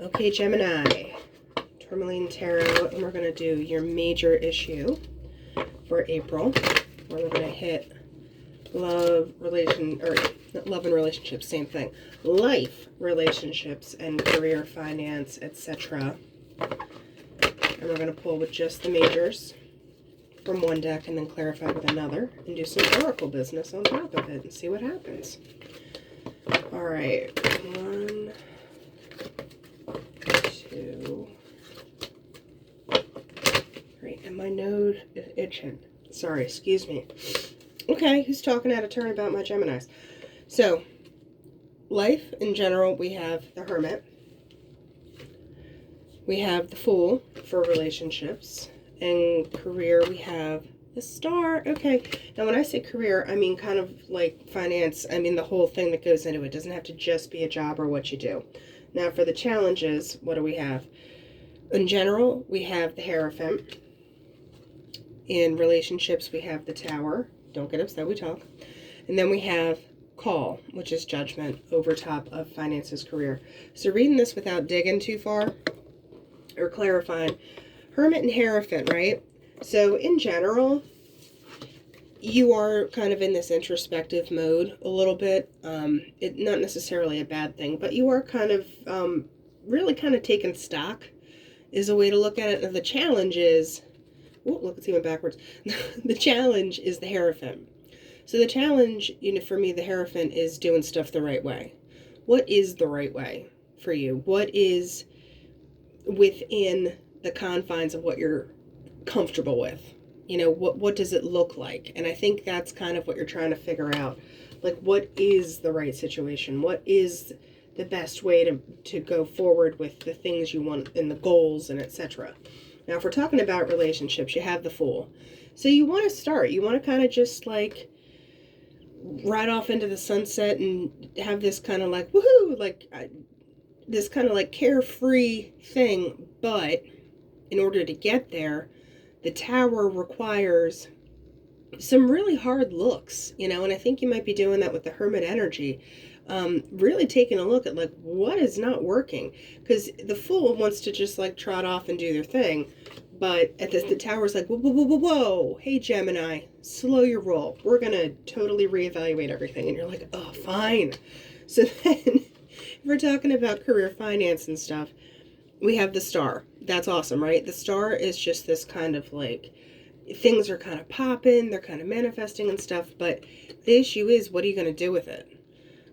Okay, Gemini, Tourmaline Tarot, and we're going to do your major issue for April, where we're going to hit love, not love and relationships, same thing, life, relationships, and career, finance, etc. And we're going to pull with just the majors from one deck and then clarify with another and do some oracle business on top of it and see what happens. All right, 1, 2, 3, and my nose is itching. Sorry, excuse me. Okay, who's talking out of turn about my Geminis? So, life in general, we have the Hermit. We have the Fool for relationships. And career, we have the Star. Okay, now when I say career, I mean kind of like finance. I mean the whole thing that goes into it. It doesn't have to just be a job or what you do. Now for the challenges, what do we have? In general, we have the Hierophant. In relationships, we have the Tower. Don't get upset, we talk. And then we have Call, which is judgment over top of finances, career. So reading this without digging too far or clarifying, Hermit and Hierophant, right? So in general, you are kind of in this introspective mode a little bit. Not necessarily a bad thing, but you are kind of really kind of taking stock is a way to look at it. And the challenge is, oh, look, it's even backwards. The challenge is the Hierophant. So the challenge, for me, the Hierophant is doing stuff the right way. What is the right way for you? What is within the confines of what you're comfortable with? What does it look like? And I think that's kind of what you're trying to figure out. Like, what is the right situation? What is the best way to go forward with the things you want and the goals and etc. Now, if we're talking about relationships, you have the Fool. So you want to start. You want to kind of just like ride off into the sunset and have this kind of like, woohoo, like this kind of like carefree thing. But in order to get there, the Tower requires some really hard looks, and I think you might be doing that with the Hermit energy. Really taking a look at like what is not working, because the Fool wants to just like trot off and do their thing, but at the Tower's like, whoa, whoa, whoa, whoa, whoa, hey Gemini, slow your roll. We're gonna totally reevaluate everything. And you're like, oh, fine. So then, if we're talking about career, finance, and stuff, we have the Star. That's awesome, right? The Star is just this kind of like, things are kind of popping, they're kind of manifesting and stuff, but the issue is, what are you going to do with it?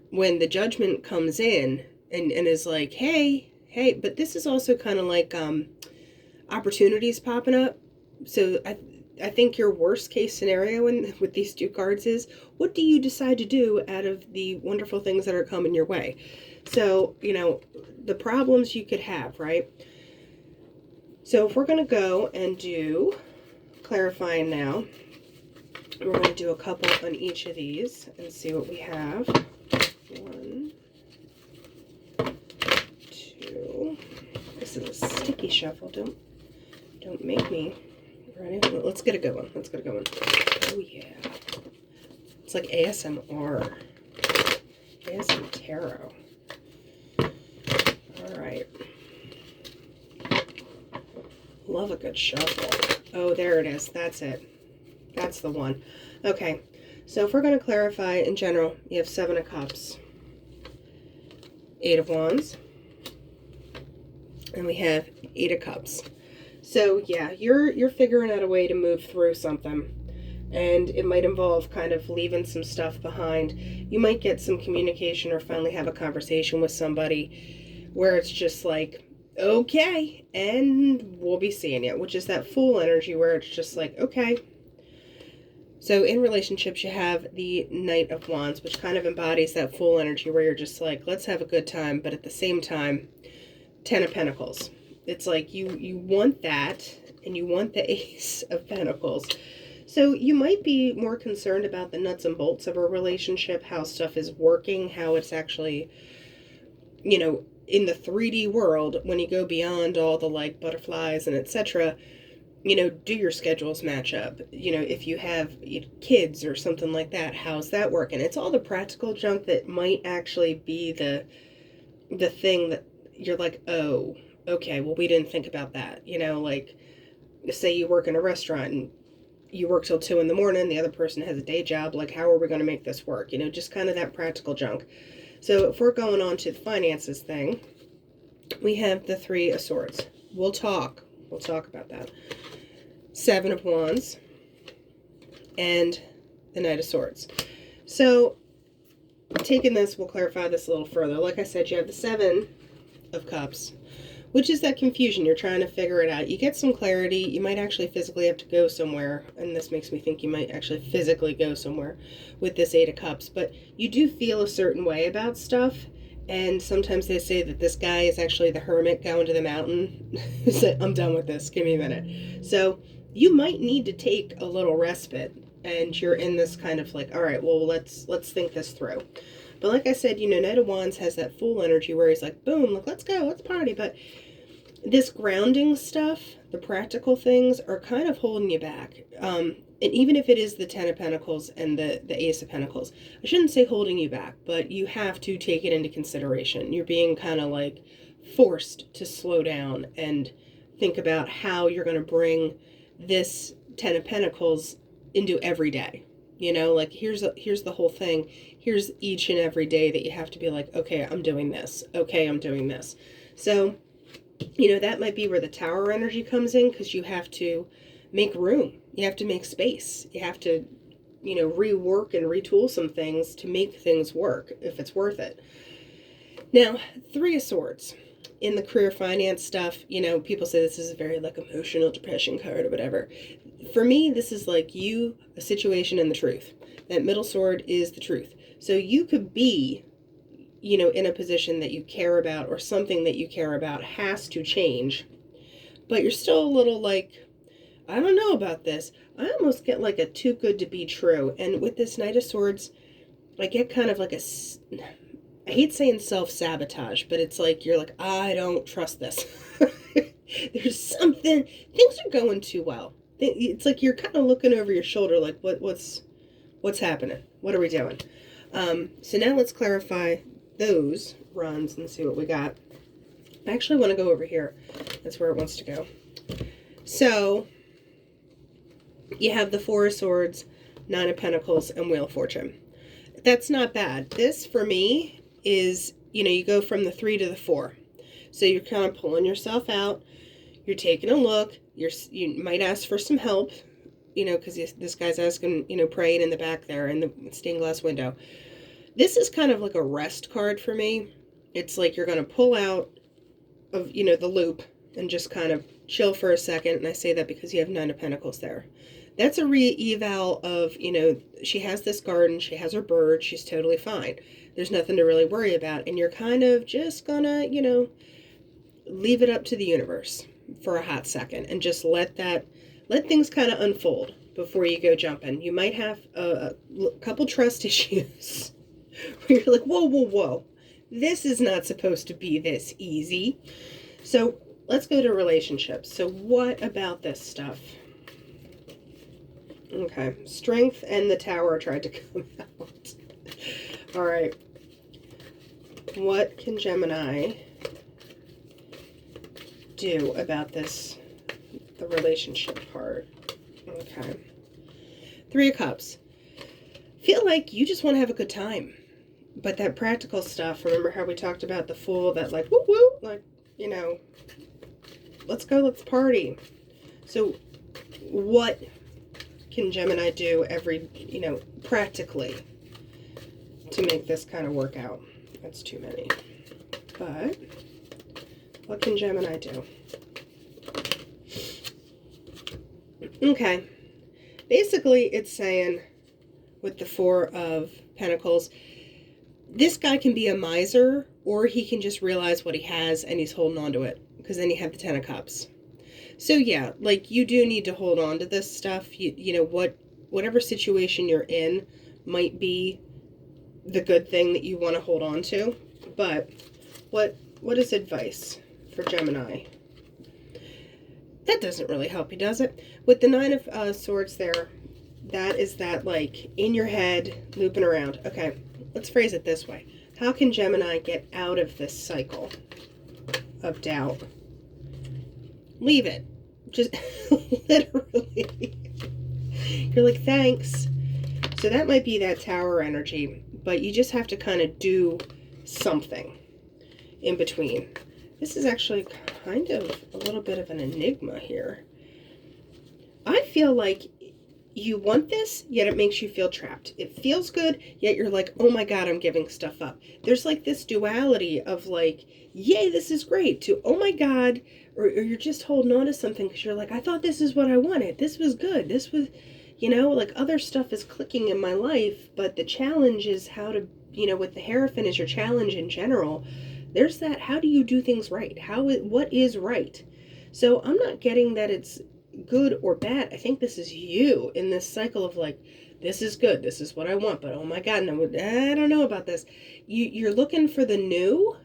When the Judgment comes in and is like, hey, but this is also kind of like opportunities popping up. So I think your worst case scenario with these two cards is, what do you decide to do out of the wonderful things that are coming your way? So, the problems you could have, right? So if we're going to go and do clarifying now, we're going to do a couple on each of these and see what we have. 1, 2. This is a sticky shuffle. Don't make me. Ready? Let's get a good one. Oh yeah. It's like ASMR. ASM Tarot. All right. Love a good shuffle. Oh, there it is. That's it. That's the one. Okay. So if we're going to clarify in general, you have 7 of Cups, 8 of Wands, and we have 8 of Cups. So yeah, you're figuring out a way to move through something, and it might involve kind of leaving some stuff behind. You might get some communication or finally have a conversation with somebody where it's just like, okay, and we'll be seeing it, which is that Fool energy where it's just like, okay. So in relationships, you have the Knight of Wands, which kind of embodies that Fool energy where you're just like, let's have a good time, but at the same time, 10 of Pentacles. It's like you want that, and you want the Ace of Pentacles. So you might be more concerned about the nuts and bolts of a relationship, how stuff is working, how it's actually, in the 3D world, when you go beyond all the like butterflies and etc., do your schedules match up? If you have kids or something like that, how's that working? It's all the practical junk that might actually be the thing that, you're like, oh, okay, well, we didn't think about that. Like, say you work in a restaurant and you work till 2 a.m, the other person has a day job, like, how are we going to make this work? Just kind of that practical junk. So if we're going on to the finances thing, we have the 3 of Swords. We'll talk about that. 7 of Wands and the Knight of Swords. So taking this, we'll clarify this a little further. Like I said, you have the 7 of Cups, which is that confusion. You're trying to figure it out. You get some clarity. You might actually physically have to go somewhere, and this makes me think you might actually physically go somewhere with this 8 of Cups, but you do feel a certain way about stuff, and sometimes they say that this guy is actually the hermit going to the mountain. He's like, I'm done with this. Give me a minute. So you might need to take a little respite, and you're in this kind of like, all right, well, let's think this through. But like I said, Knight of Wands has that Fool energy where he's like, boom, like, let's go, let's party. But this grounding stuff, the practical things, are kind of holding you back. And even if it is the 10 of Pentacles and the Ace of Pentacles, I shouldn't say holding you back, but you have to take it into consideration. You're being kind of like forced to slow down and think about how you're going to bring this 10 of Pentacles into every day. Like, here's the whole thing. Here's each and every day that you have to be like, okay, I'm doing this. Okay, I'm doing this. So, that might be where the Tower energy comes in, because you have to make room. You have to make space. You have to, rework and retool some things to make things work, if it's worth it. Now, 3 of Swords. In the career finance stuff, people say this is a very, like, emotional depression card or whatever. For me, this is like a situation, and the truth. That middle sword is the truth. So you could be, in a position that you care about, or something that you care about has to change, but you're still a little like, I don't know about this. I almost get like a too good to be true. And with this Knight of Swords, I get kind of like I hate saying self-sabotage, but it's like, you're like, I don't trust this. There's something, things are going too well. It's like you're kind of looking over your shoulder, like, what's happening? What are we doing? So now let's clarify those runs and see what we got. I actually want to go over here. That's where it wants to go. So you have the 4 of Swords, 9 of Pentacles, and Wheel of Fortune. That's not bad. This, for me, is, you go from the 3 to the 4. So you're kind of pulling yourself out. You're taking a look. You might ask for some help, because this guy's asking, praying in the back there in the stained glass window. This is kind of like a rest card for me. It's like you're going to pull out of, the loop and just kind of chill for a second. And I say that because you have 9 of Pentacles there. That's a re-eval of, she has this garden, she has her bird, she's totally fine. There's nothing to really worry about. And you're kind of just gonna, leave it up to the universe for a hot second and just let things kind of unfold before you go jumping. You might have a couple trust issues where you're like, whoa, this is not supposed to be this easy. So let's go to relationships. So what about this stuff? Okay, Strength and the Tower tried to come out. All right. What can Gemini do about this, the relationship part? Okay. 3 of Cups. Feel like you just want to have a good time. But that practical stuff, remember how we talked about the Fool, that like, woo woo, like, let's go, let's party. So what can Gemini do practically to make this kind of work out? That's too many. But what can Gemini do? Okay. Basically, it's saying with the 4 of Pentacles, this guy can be a miser, or he can just realize what he has and he's holding on to it, because then you have the 10 of Cups. So yeah, like, you do need to hold on to this stuff. Whatever situation you're in might be the good thing that you want to hold on to. But what is advice for Gemini? That doesn't really help you, does it? With the 9 of Swords there, that is that, like, in your head, looping around. Okay, let's phrase it this way. How can Gemini get out of this cycle? of doubt. Leave it. Just literally. You're like, thanks. So that might be that Tower energy, but you just have to kind of do something in between. This is actually kind of a little bit of an enigma here. I feel like you want this, yet it makes you feel trapped. It feels good, yet you're like, oh my God, I'm giving stuff up. There's like this duality of like, yay, this is great, to, oh my God, or you're just holding on to something because you're like, I thought this is what I wanted. This was good. This was, you know, like other stuff is clicking in my life, but the challenge is how to, you know, with the Hierophant is your challenge in general. There's that, how do you do things right? What is right? So I'm not getting that it's good or bad. I think this is you in this cycle of like, this is good, this is what I want, but oh my God, no, I don't know about this. You're looking for the new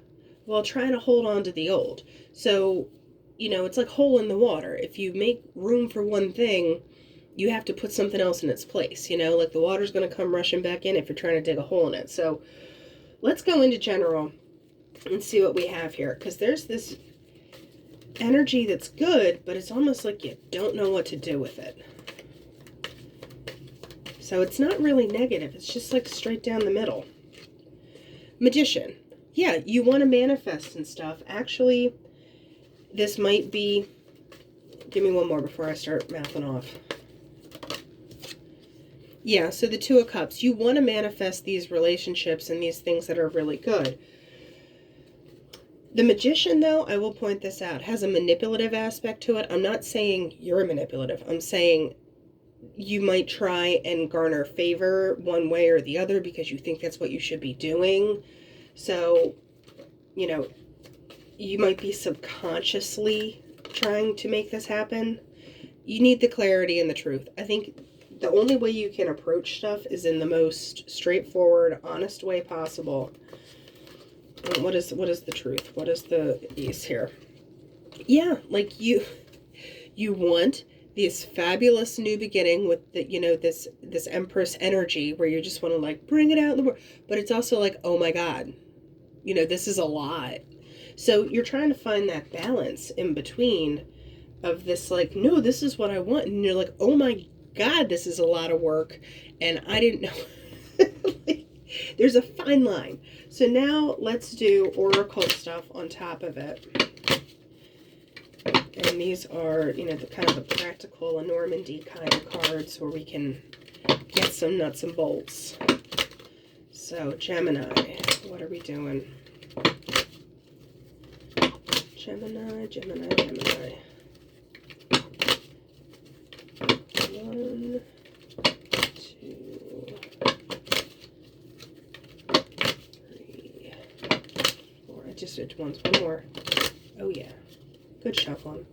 while trying to hold on to the old. So, you know, it's like hole in the water. If you make room for one thing, you have to put something else in its place, you know, like the water's going to come rushing back in if you're trying to dig a hole in it. So let's go into general and see what we have here, because there's this energy that's good, but it's almost like you don't know what to do with it. So it's not really negative. It's just like straight down the middle. Magician. Yeah, you want to manifest and stuff. Actually, this might be... Give me one more before I start mouthing off. Yeah, so the Two of Cups. You want to manifest these relationships and these things that are really good. The Magician, though, I will point this out, has a manipulative aspect to it. I'm not saying you're manipulative. I'm saying you might try and garner favor one way or the other because you think that's what you should be doing. So, you know, you might be subconsciously trying to make this happen. You need the clarity and the truth. I think the only way you can approach stuff is in the most straightforward, honest way possible. What is the truth? What is the Ace here? Yeah, like you want this fabulous new beginning with the, you know, this Empress energy where you just want to like bring it out in the world, but it's also like, oh my God, you know, this is a lot. So you're trying to find that balance in between of this, like, no, this is what I want, and you're like, oh my God, this is a lot of work, and I didn't know. There's a fine line. So now let's do oracle stuff on top of it. And these are, you know, the kind of the practical, a Normandy kind of cards where we can get some nuts and bolts. So Gemini, what are we doing? Gemini, Gemini, Gemini. 1, 2, 3, 4. I just did one more. Oh yeah, good shuffling.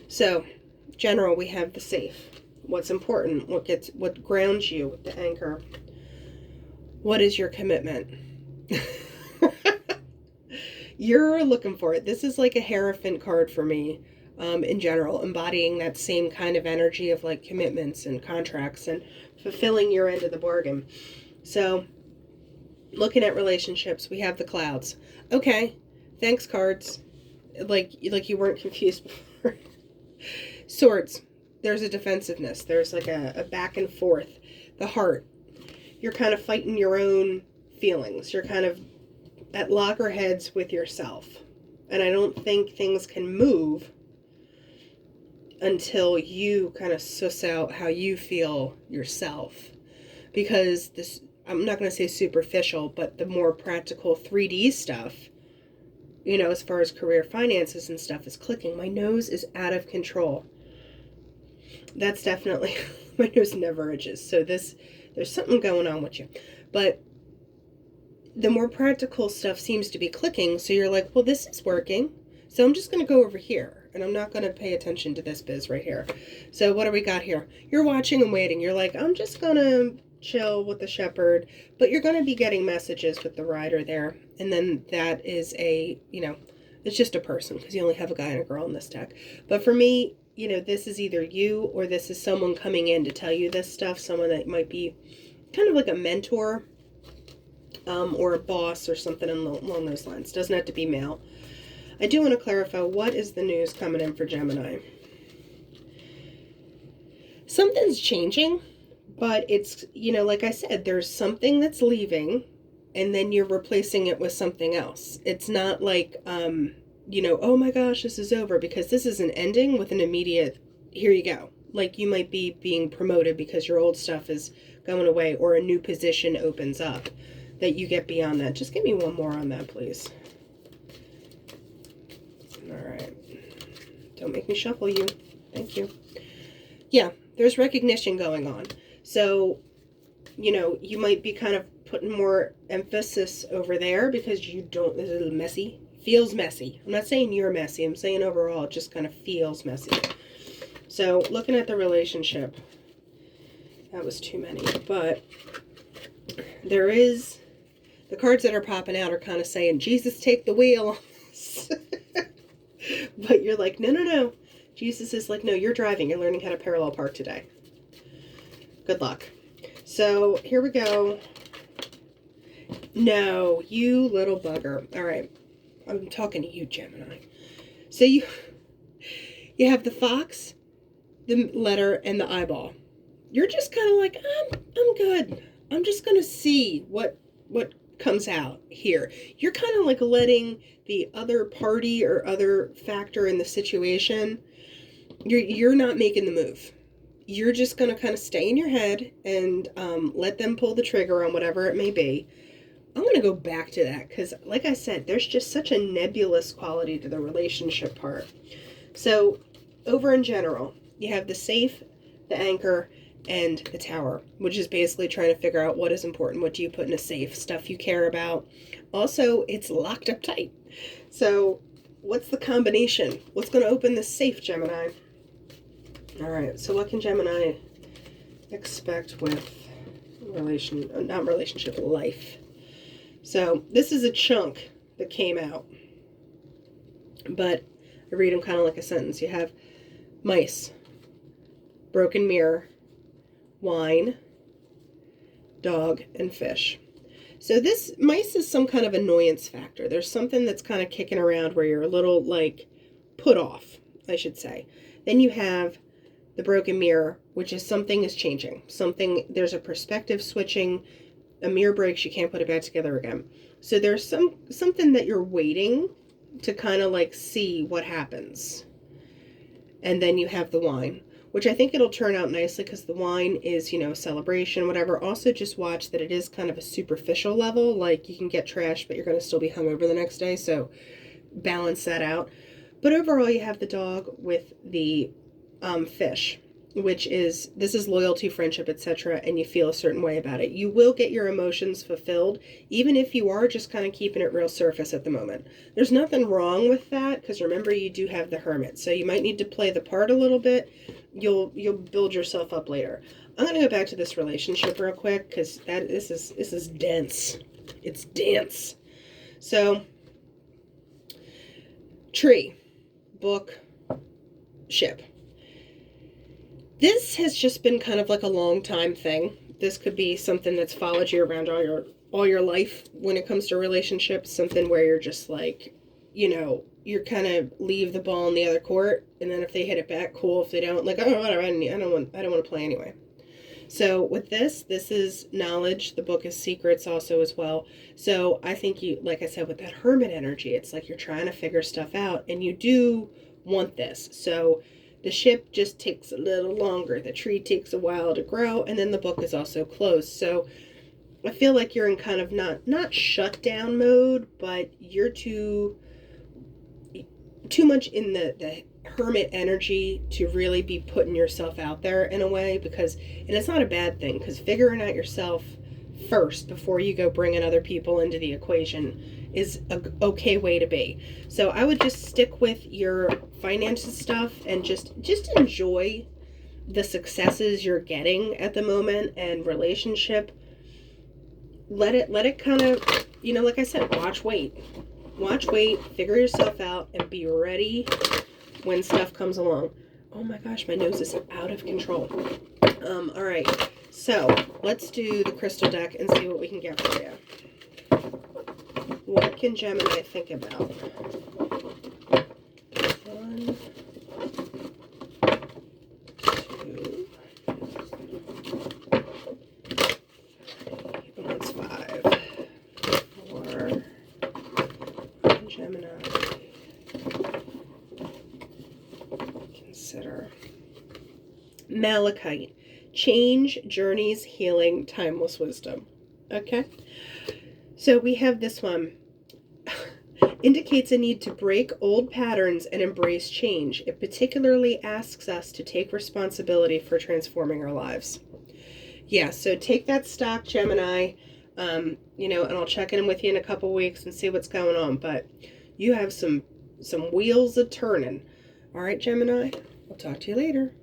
So, general, we have the safe. What's important? What grounds you? The anchor. What is your commitment? You're looking for it. This is like a Hierophant card for me, in general, embodying that same kind of energy of like commitments and contracts and fulfilling your end of the bargain. So, looking at relationships, we have the Clouds. Okay, thanks cards. Like you weren't confused before. Swords. There's a defensiveness. There's like a back and forth. The Heart. You're kind of fighting your own feelings. You're kind of at loggerheads with yourself. And I don't think things can move until you kind of suss out how you feel yourself. Because this, I'm not going to say superficial, but the more practical 3D stuff, you know, as far as career finances and stuff is clicking. My nose is out of control. That's definitely, my nose never itches. So there's something going on with you. But the more practical stuff seems to be clicking. So you're like, well, this is working. So I'm just going to go over here. And I'm not going to pay attention to this biz right here. So what do we got here? You're watching and waiting. You're like, I'm just going to chill with the Shepherd. But you're going to be getting messages with the Rider there. And then that is a, you know, it's just a person. Because you only have a guy and a girl in this deck. But for me, you know, this is either you or this is someone coming in to tell you this stuff. Someone that might be kind of like a mentor. Or a boss or something along those lines. Doesn't have to be male. I do want to clarify, what is the news coming in for Gemini? Something's changing, but it's, you know, like I said, there's something that's leaving, and then you're replacing it with something else. It's not like, you know, oh my gosh, this is over, because this is an ending with an immediate, here you go. Like, you might be being promoted because your old stuff is going away, or a new position opens up that you get beyond that. Just give me one more on that, please. All right. Don't make me shuffle you. Thank you. Yeah, there's recognition going on. So, you know, you might be kind of putting more emphasis over there because you don't, it's a little messy. Feels messy. I'm not saying you're messy. I'm saying overall it just kind of feels messy. So, looking at the relationship, that was too many. But there is, the cards that are popping out are kind of saying, Jesus, take the wheel. But you're like, no, no, no. Jesus is like, no, you're driving. You're learning how to parallel park today. Good luck. So here we go. No, you little bugger. All right. I'm talking to you, Gemini. So you have the fox, the letter, and the eyeball. You're just kind of like, I'm good. I'm just going to see what comes out here. You're kind of like letting the other party or other factor in the situation, you're not making the move. You're just going to kind of stay in your head and let them pull the trigger on whatever it may be. I'm going to go back to that because, like I said, there's just such a nebulous quality to the relationship part. So, over in general, you have the safe, the anchor, and the tower, which is basically trying to figure out what is important. What do you put in a safe? Stuff you care about. Also, it's locked up tight. So, what's the combination? What's going to open this safe, Gemini? All right, so what can Gemini expect with life? So this is a chunk that came out, but I read them kind of like a sentence. You have mice, broken mirror, wine, dog, and fish. So this mice is some kind of annoyance factor. There's something that's kind of kicking around where you're a little like put off, I should say. Then you have the broken mirror, which is something is changing. There's a perspective switching. A mirror breaks, you can't put it back together again. So there's something that you're waiting to kind of like see what happens. And then you have the wine, which I think it'll turn out nicely because the wine is, you know, celebration, whatever. Also, just watch that it is kind of a superficial level. Like, you can get trashed, but you're going to still be hungover the next day. So balance that out. But overall, you have the dog with the fish, which is, this is loyalty, friendship, etc., and you feel a certain way about it. You will get your emotions fulfilled, even if you are just kind of keeping it real surface at the moment. There's nothing wrong with that, because remember, you do have the hermit, so you might need to play the part a little bit. You'll build yourself up later. I'm going to go back to this relationship real quick, because this is dense. It's dense. So, tree, book, ship. This has just been kind of like a long time thing. This could be something that's followed you around all your life when it comes to relationships. Something where you're just like, you know, you're kind of leave the ball in the other court, and then if they hit it back, cool. If they don't, like, oh, whatever. I don't want to play anyway. So with this is knowledge. The book is secrets also as well. So I think you, like I said, with that hermit energy, it's like you're trying to figure stuff out, and you do want this. So the ship just takes a little longer. The tree takes a while to grow, and then the book is also closed. So I feel like you're in kind of not shutdown mode, but you're too much in the hermit energy to really be putting yourself out there in a way, because, and it's not a bad thing, because figuring out yourself first before you go bringing other people into the equation is a okay way to be. So I would just stick with your finances stuff and just enjoy the successes you're getting at the moment, and relationship. Let it kind of, you know, like I said, watch, wait, figure yourself out, and be ready when stuff comes along. Oh my gosh, my nose is out of control. All right, so let's do the crystal deck and see what we can get for you. What can Gemini think about? Malachite. Change, journeys, healing, timeless wisdom. Okay? So we have this one. Indicates a need to break old patterns and embrace change. It particularly asks us to take responsibility for transforming our lives. Yeah, so take that stock, Gemini, and I'll check in with you in a couple weeks and see what's going on. But you have some wheels a turning. All right, Gemini, I'll talk to you later.